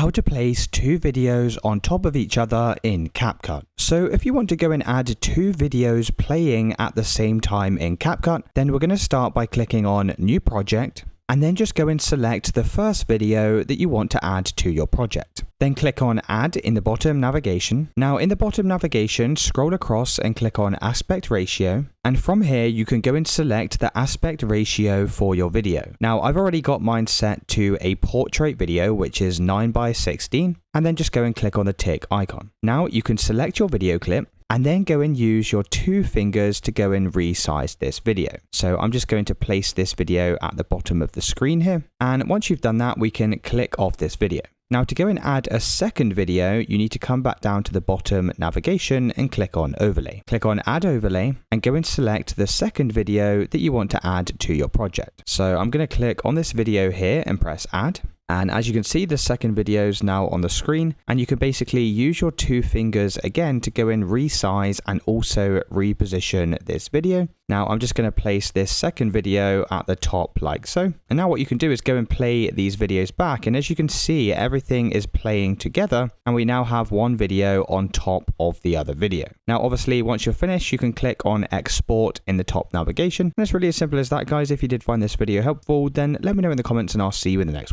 how to place two videos on top of each other in CapCut. So if you want to go and add two videos playing at the same time in CapCut, then we're going to start by clicking on New Project, and then just go and select the first video that you want to add to your project. Then click on Add in the bottom navigation. Now in the bottom navigation, scroll across and click on Aspect Ratio. And from here, you can go and select the aspect ratio for your video. Now I've already got mine set to a portrait video, which is 9:16, and then just go and click on the tick icon. Now you can select your video clip, and then go and use your two fingers to go and resize this video. So I'm just going to place this video at the bottom of the screen here. And once you've done that, we can click off this video. Now to go and add a second video, you need to come back down to the bottom navigation and click on Overlay. Click on Add Overlay and go and select the second video that you want to add to your project. So I'm going to click on this video here and press Add. And as you can see, the second video is now on the screen, and you can basically use your two fingers again to go and resize and also reposition this video. Now I'm just going to place this second video at the top like so. And now what you can do is go and play these videos back. And as you can see, everything is playing together, and we now have one video on top of the other video. Now, obviously, once you're finished, you can click on Export in the top navigation. And it's really as simple as that, guys. If you did find this video helpful, then let me know in the comments and I'll see you in the next one.